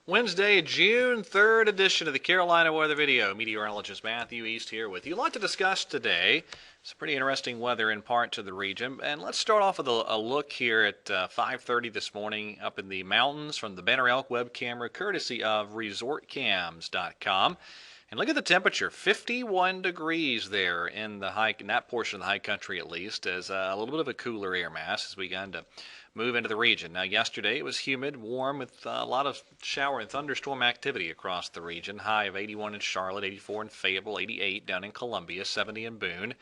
Wednesday, June 3rd edition of the Carolina Weather Video. Meteorologist Matthew East here with you. A lot to discuss today. Some pretty interesting weather in parts of the region. And let's start off with a look here at 5:30 this morning up in the mountains from the Banner Elk web camera, courtesy of resortcams.com. And look at the temperature, 51 degrees there in that portion of the high country at least, as a little bit of a cooler air mass has begun to move into the region. Now yesterday it was humid, warm, with a lot of shower and thunderstorm activity across the region. High of 81 in Charlotte, 84 in Fayetteville, 88 down in Columbia, 70 in Boone.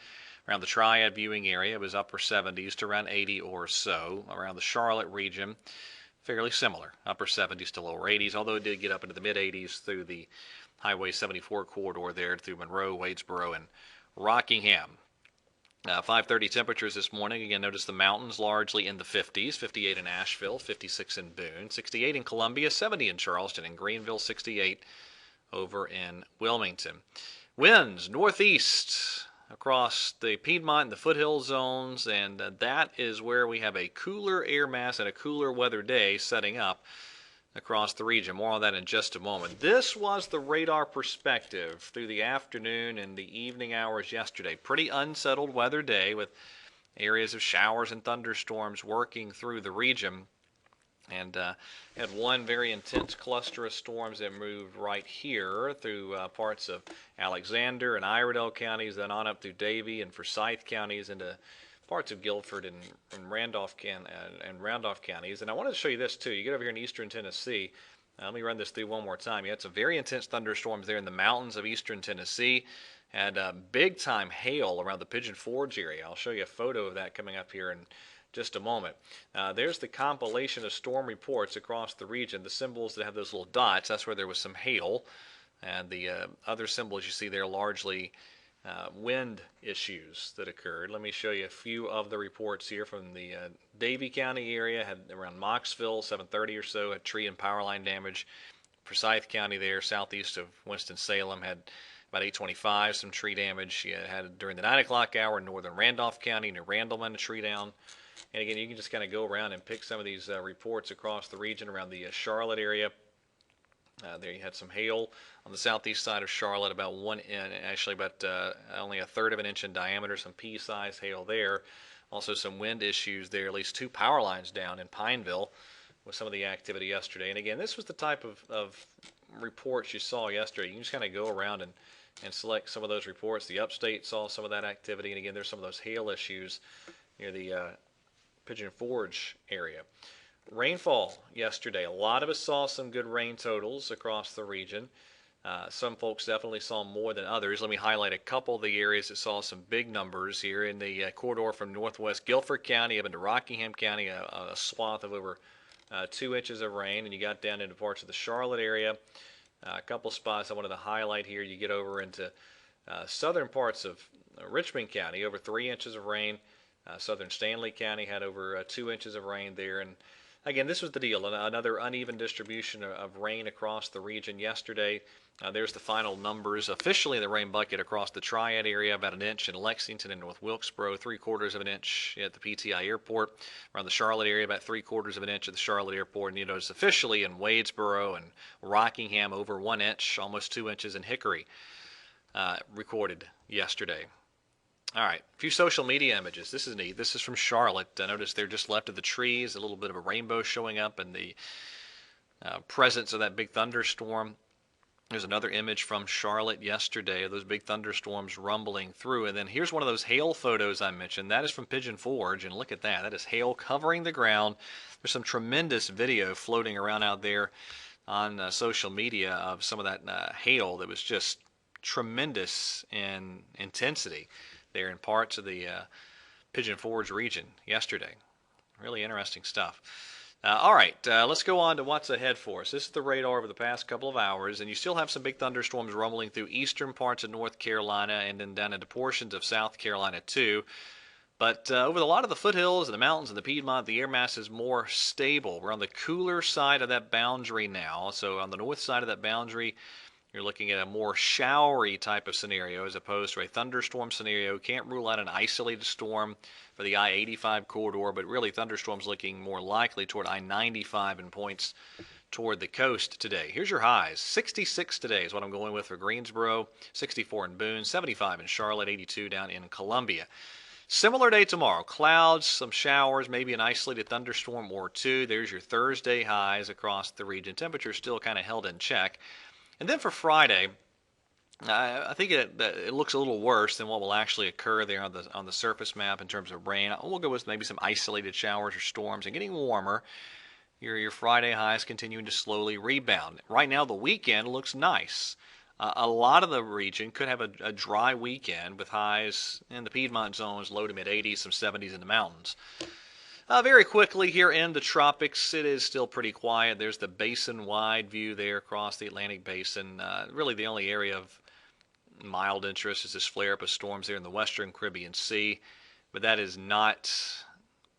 Around the Triad viewing area it was upper 70s to around 80 or so. Around the Charlotte region, fairly similar, upper 70s to lower 80s, although it did get up into the mid 80s through the Highway 74 corridor there through Monroe, Wadesboro, and Rockingham. 5:30 temperatures this morning. Again, notice the mountains largely in the 50s. 58 in Asheville, 56 in Boone, 68 in Columbia, 70 in Charleston and Greenville, 68 over in Wilmington. Winds northeast across the Piedmont and the foothill zones, and that is where we have a cooler air mass and a cooler weather day setting up across the region. More on that in just a moment. This was the radar perspective through the afternoon and the evening hours yesterday. Pretty unsettled weather day with areas of showers and thunderstorms working through the region. And had one very intense cluster of storms that moved right here through parts of Alexander and Iredell counties, then on up through Davie and Forsyth counties into parts of Guilford and Randolph counties. And I wanted to show you this too. You get over here in eastern Tennessee. Let me run this through one more time. You had some very intense thunderstorms there in the mountains of eastern Tennessee. Had big time hail around the Pigeon Forge area. I'll show you a photo of that coming up here in just a moment. There's the compilation of storm reports across the region. The symbols that have those little dots, that's where there was some hail. And the other symbols you see there largely wind issues that occurred. Let me show you a few of the reports here from the Davie County area. Had around Moxville, 7:30 or so, had tree and power line damage. Forsyth County there, southeast of Winston-Salem, had about 8:25 some tree damage. You had during the 9 o'clock hour in northern Randolph County near Randleman, a tree down. And again, you can just kind of go around and pick some of these reports across the region around the Charlotte area. There you had some hail on the southeast side of Charlotte, about only a third of an inch in diameter, some pea-sized hail there. Also some wind issues there, at least 2 power lines down in Pineville with some of the activity yesterday. And again, this was the type of reports you saw yesterday. You can just kind of go around and select some of those reports. The upstate saw some of that activity, and again, there's some of those hail issues near the Pigeon Forge area. Rainfall yesterday. A lot of us saw some good rain totals across the region. Some folks definitely saw more than others. Let me highlight a couple of the areas that saw some big numbers here in the corridor from northwest Guilford County up into Rockingham County, a swath of over 2 inches of rain, and you got down into parts of the Charlotte area. A couple spots I wanted to highlight here. You get over into southern parts of Richmond County, over 3 inches of rain. Southern Stanley County had over 2 inches of rain there. And again, this was the deal, another uneven distribution of rain across the region yesterday. There's the final numbers. Officially, the rain bucket across the Triad area, about an inch in Lexington and North Wilkesboro, 3/4 of an inch at the PTI airport. Around the Charlotte area, about 3/4 of an inch at the Charlotte airport. And you notice officially in Wadesboro and Rockingham, over 1 inch, almost 2 inches in Hickory, recorded yesterday. All right, a few social media images. This is neat. This is from Charlotte. Notice they're just left of the trees, a little bit of a rainbow showing up in the presence of that big thunderstorm. There's another image from Charlotte yesterday of those big thunderstorms rumbling through. And then here's one of those hail photos I mentioned. That is from Pigeon Forge, and look at that. That is hail covering the ground. There's some tremendous video floating around out there on social media of some of that hail that was just tremendous in intensity there in parts of the Pigeon Forge region yesterday. Really interesting stuff. All right, let's go on to what's ahead for us. This is the radar over the past couple of hours, and you still have some big thunderstorms rumbling through eastern parts of North Carolina and then down into portions of South Carolina too. But over a lot of the foothills and the mountains and the Piedmont, the air mass is more stable. We're on the cooler side of that boundary now. So on the north side of that boundary, you're looking at a more showery type of scenario as opposed to a thunderstorm scenario. Can't rule out an isolated storm for the I-85 corridor, but really thunderstorms looking more likely toward I-95 in points toward the coast today. Here's your highs. 66 today is what I'm going with for Greensboro, 64 in Boone, 75 in Charlotte, 82 down in Columbia. Similar day tomorrow. Clouds, some showers, maybe an isolated thunderstorm or two. There's your Thursday highs across the region. Temperature still kind of held in check. And then for Friday, I think it looks a little worse than what will actually occur there on the surface map in terms of rain. We'll go with maybe some isolated showers or storms and getting warmer. Your Friday highs continuing to slowly rebound. Right now, the weekend looks nice. A lot of the region could have a dry weekend with highs in the Piedmont zones, low to mid 80s, some 70s in the mountains. Very quickly here in the tropics, it is still pretty quiet. There's the basin-wide view there across the Atlantic Basin. Really the only area of mild interest is this flare-up of storms there in the western Caribbean Sea, but that is not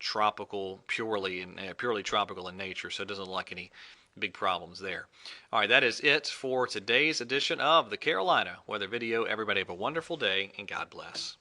tropical, purely tropical in nature, so it doesn't look like any big problems there. All right, that is it for today's edition of the Carolina Weather Video. Everybody have a wonderful day, and God bless.